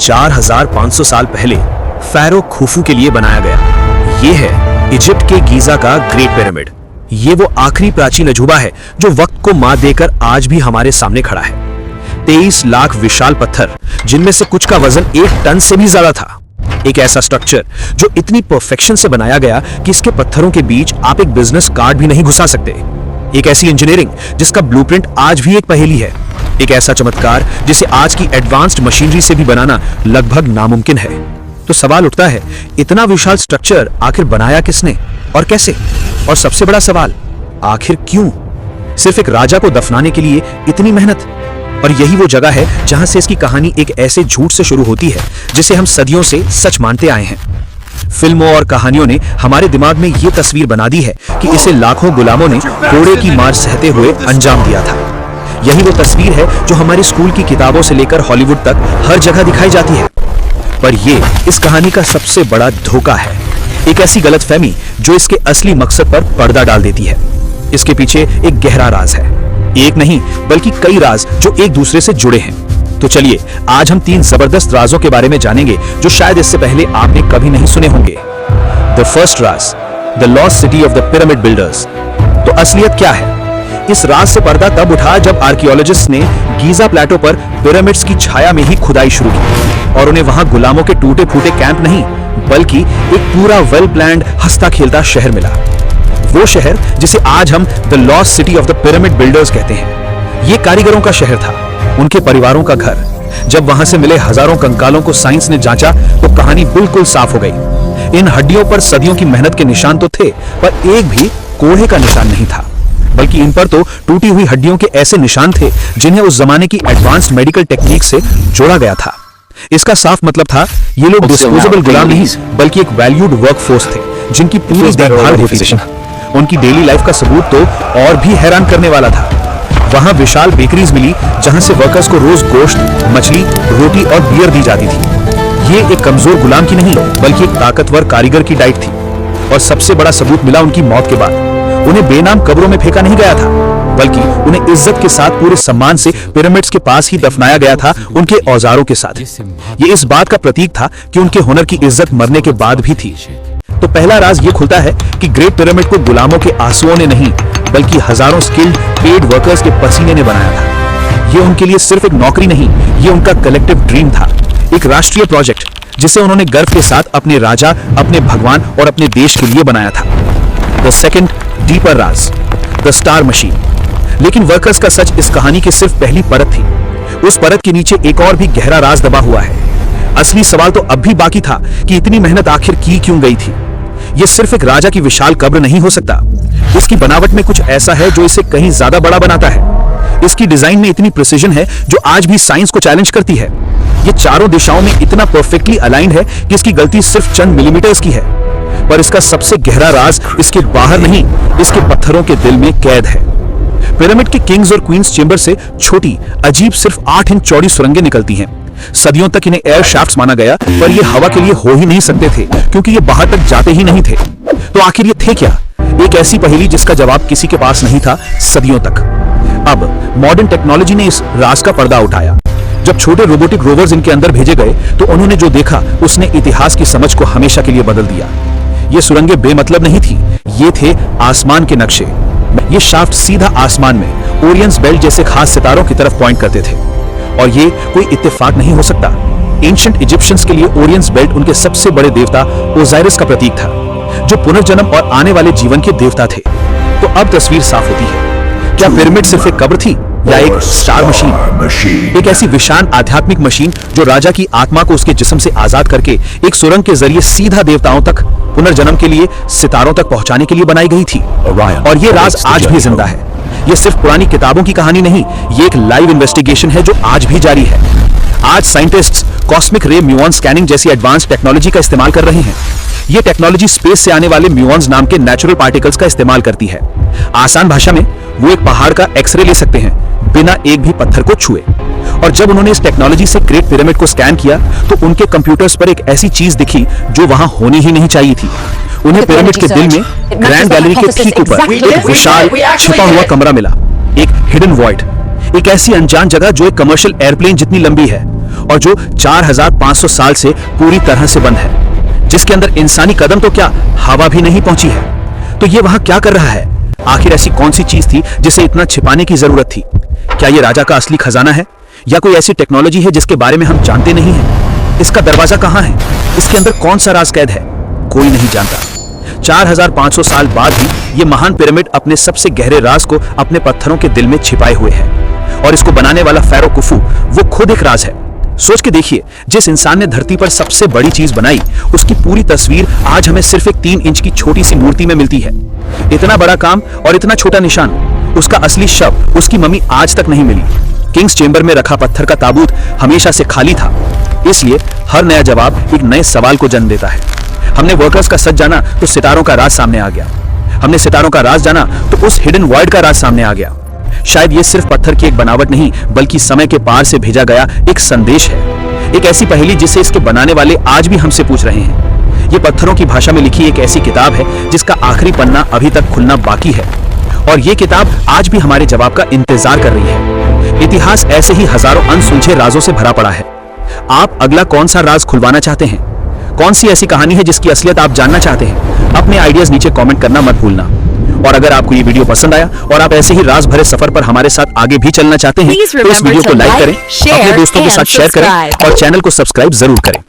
4500 साल पहले pharaoh Khufu के लिए बनाया गया। ये है इजिप्ट के गीजा का ग्रेट पिरामिड। ये वो आखिरी प्राचीन अजूबा है जो वक्त को मात देकर आज भी हमारे सामने खड़ा है। 23 लाख विशाल पत्थर, जिनमें से कुछ का वजन 1 टन से भी ज्यादा था। एक ऐसा स्ट्रक्चर जो इतनी परफेक्शन से बनाया गया कि इसके पत्थरों के बीच आप एक बिजनेस कार्ड भी नहीं घुसा सकते। एक ऐसी इंजीनियरिंग जिसका ब्लूप्रिंट आज भी एक पहेली है। एक ऐसा चमत्कार जिसे आज की एडवांस्ड मशीनरी से भी बनाना लगभग नामुमकिन है। तो सवाल उठता है, इतना विशाल स्ट्रक्चर आखिर बनाया किसने और कैसे? और सबसे बड़ा सवाल, आखिर क्यों? सिर्फ एक राजा को दफनाने के लिए इतनी मेहनत? और यही वो जगह है जहां से इसकी कहानी एक ऐसे झूठ से शुरू होती है जिसे हम सदियों से सच मानते आए हैं। फिल्मों और कहानियों ने हमारे दिमाग में ये तस्वीर बना दी है कि इसे लाखों गुलामों ने कोड़े की मार सहते हुए अंजाम दिया था। यही वो तस्वीर है जो हमारी स्कूल की किताबों से लेकर हॉलीवुड तक हर जगह दिखाई जाती है। पर ये इस कहानी का सबसे बड़ा धोखा है, एक ऐसी गलतफहमी जो इसके असली मकसद पर पर्दा डाल देती है। इसके पीछे एक गहरा राज है, एक नहीं बल्कि कई राज जो एक दूसरे से जुड़े हैं। तो चलिए आज हम 3 जबरदस्त राजों के बारे में जानेंगे जो शायद इससे पहले आपने कभी नहीं सुने होंगे। The first Raj, the lost city of the pyramid builders. तो असलियत क्या है? इस राज से पर्दा तब उठा जब आर्कियोलॉजिस्ट ने गीजा प्लेटो पर पिरामिड्स की छाया में ही खुदाई शुरू की और उन्हें वहां गुलामों के टूटे फूटे कैंप नहीं बल्कि एक पूरा वेल प्लान्ड हंसता खेलता शहर मिला। वो शहर जिसे आज हम the lost city of the pyramid builders कहते हैं। ये कारीगरों का शहर था, उनके परिवारों का घर। जब वहां से मिले हजारों कंकालों को साइंस ने जांचा तो कहानी बिल्कुल साफ हो गई। इन हड्डियों पर सदियों की मेहनत के निशान तो थे, पर एक भी कोढ़े का निशान नहीं था, बल्कि इन पर तो टूटी हुई हड्डियों के ऐसे निशान थे जिन्हें उस जमाने की एडवांस्ड मेडिकल टेक्निक से जोड़ा गया था। इसका साफ मतलब था ये लोग डिस्पोजेबल गुलाम नहीं बल्कि एक वैल्यूड वर्कफोर्स थे जिनकी पूरी देखभाल होती थी। उनकी डेली लाइफ का सबूत तो और भी हैरान करने वाला था। वहां विशाल बेकरीज मिली जहां से वर्कर्स को रोज गोश्त, मछली, रोटी और बियर दी जाती थी। ये एक कमजोर गुलाम की नहीं बल्कि एक ताकतवर कारीगर की डाइट थी। और सबसे बड़ा सबूत मिला उनकी मौत के बाद। उन्हें बेनाम कब्रों में फेंका नहीं गया था बल्कि उन्हें इज्जत के साथ पूरे सम्मान से पिरामिड्स के पास ही दफनाया गया था, उनके औजारों के साथ। ये इस बात का प्रतीक था कि उनके हुनर की इज्जत मरने के बाद भी थी। तो पहला राज ये खुलता है कि ग्रेट पिरामिड को गुलामों के आंसुओं ने नहीं बल्कि हजारों स्किल्ड पेड वर्कर्स के पसीने ने बनाया था। ये उनके लिए सिर्फ एक नौकरी नहीं, ये उनका कलेक्टिव ड्रीम था, एक राष्ट्रीय प्रोजेक्ट जिसे उन्होंने गर्व के साथ अपने राजा, अपने भगवान और अपने देश के लिए बनाया था। The second deeper Raj, the star machine. लेकिन वर्कर्स का सच इस कहानी की सिर्फ पहली परत थी। उस परत के नीचे एक और भी गहरा राज दबा हुआ है। असली सवाल तो अब भी बाकी था कि इतनी मेहनत आखिर की क्यों गई थी। यह सिर्फ एक राजा की विशाल कब्र नहीं हो सकता। इसकी बनावट में कुछ ऐसा है जो इसे कहीं ज्यादा बड़ा बनाता है। इसकी डिजाइन में इतनी प्रिसीजन है जो आज भी साइंस को चैलेंज करती है। ये चारों दिशाओं में इतना परफेक्टली अलाइंड है कि इसकी गलती सिर्फ चंद मिलीमीटर्स की है। पर इसका सबसे गहरा राज इसके बाहर नहीं, इसके पत्थरों के दिल में कैद है। पिरामिड के किंग्स और क्वींस चेंबर से छोटी अजीब सिर्फ 8 इंच चौड़ी सुरंगें निकलती हैं। सदियों तक इन्हें एयर शाफ्ट्स माना गया, पर ये हवा के लिए हो ही नहीं सकते थे क्योंकि ये बाहर तक जाते ही नहीं थे। तो आखिर ये थे क्या? एक ऐसी पहेली जिसका जवाब किसी के पास नहीं था सदियों तक। अब मॉडर्न टेक्नोलॉजी ने इस राज का पर्दा उठाया। जब छोटे रोबोटिक रोवर्स इनके अंदर भेजे गए तो उन्होंने जो देखा उसने इतिहास की समझ को हमेशा के लिए बदल दिया। ये सुरंगें बेमतलब नहीं थी, ये थे आसमान के नक्शे। ये शाफ्ट सीधा आसमान में ओरियंस बेल्ट जैसे खास सितारों की तरफ पॉइंट करते थे। और ये कोई इत्तेफाक नहीं हो सकता। एंशिएंट इजिप्शियंस के लिए ओरियंस बेल्ट उनके सबसे बड़े देवता ओजाइरिस का प्रतीक था, जो पुनर्जन्म और आने वाले जीवन के देवता थे। तो अब तस्वीर साफ होती है, क्या पिरामिड सिर्फ एक कब्र थी या एक स्टार मशीन? एक ऐसी विशाल आध्यात्मिक मशीन जो राजा की आत्मा को उसके जिस्म से आजाद करके एक सुरंग के जरिए सीधा देवताओं तक, पुनर्जन्म के लिए सितारों तक पहुंचाने के लिए बनाई गई थी। और ये राज आज भी जिंदा है। ये सिर्फ पुरानी किताबों की कहानी नहीं, ये एक लाइव इन्वेस्टिगेशन है जो आज भी जारी है। आज साइंटिस्ट्स कॉस्मिक रे म्यूऑन स्कैनिंग जैसी एडवांस टेक्नोलॉजी का इस्तेमाल कर रहे हैं। ये टेक्नोलॉजी स्पेस से आने वाले म्यूऑन्स नाम के नेचुरल पार्टिकल्स का इस्तेमाल करती है। आसान भाषा में वो एक पहाड़ का एक्सरे ले सकते हैं बिना एक भी पत्थर को छुए। और जब उन्होंने इस टेक्नोलॉजी से ग्रेट पिरामिड को स्कैन किया तो उनके कंप्यूटर्स पर एक ऐसी चीज दिखी जो वहां होनी ही नहीं चाहिए थी। उन्हें पिरामिड के दिल में ग्रैंड गैलरी के ठीक ऊपर एक विशाल छिपा हुआ कमरा मिला, एक हिडन वॉइड, एक ऐसी अनजान जगह जो एक कमर्शियल एयरप्लेन जितनी लंबी है और जो 4500 साल से पूरी तरह से बंद है, जिसके अंदर इंसानी कदम तो क्या हवा भी नहीं पहुंची है। तो ये वहां क्या कर रहा है? आखिर ऐसी कौन सी चीज थी जिसे इतना छिपाने की जरूरत थी? क्या ये राजा का असली खजाना है या कोई ऐसी टेक्नोलॉजी है जिसके बारे में हम जानते नहीं हैं? इसका दरवाजा कहां है? इसके अंदर कौन सा राज कैद है? कोई नहीं जानता। 4500 साल बाद भी ये महान पिरामिड अपने सबसे गहरे राज को अपने पत्थरों के दिल में छिपाए हुए है। और इसको बनाने वाला फैरो खुफू वो खुद एक राज है। सोच के देखिए, जिस इंसान ने धरती पर सबसे बड़ी चीज बनाई, उसकी पूरी तस्वीर आज हमें सिर्फ एक 3 इंच की छोटी सी मूर्ति में मिलती है। इतना बड़ा काम और इतना छोटा निशान। उसका असली शव, उसकी मम्मी आज तक नहीं मिली। किंग्स चेंबर में रखा पत्थर का ताबूत हमेशा से खाली था। इसलिए हर नया जवाब एक नए सवाल को जन्म देता है। हमने वर्कर्स का सच जाना तो सितारों का राज सामने आ गया। हमने सितारों का राज जाना तो उस हिडन वर्ल्ड का राज सामने आ गया। शायद ये सिर्फ पत्थर की एक बनावट नहीं, बल्कि समय के पार से भेजा गया एक संदेश है। एक ऐसी पहेली जिसे इसके बनाने वाले आज भी हमसे पूछ रहे हैं। ये पत्थरों की भाषा में लिखी एक ऐसी किताब है जिसका आखिरी पन्ना अभी तक खुलना बाकी है। और ये किताब आज भी हमारे जवाब का इंतजार कर रही है। इतिहास ऐसे ही हजारों अनसुलझे राजों से भरा पड़ा है। आप अगला कौन सा राज खुलवाना चाहते हैं? कौन सी ऐसी कहानी है जिसकी असलियत आप जानना चाहते हैं? अपने आइडियाज नीचे कमेंट करना मत भूलना। और अगर आपको ये वीडियो पसंद आया और आप ऐसे ही राज भरे सफर पर हमारे साथ आगे भी चलना चाहते हैं तो इस वीडियो को लाइक करें, अपने दोस्तों के साथ शेयर करें और चैनल को सब्सक्राइब जरूर करें।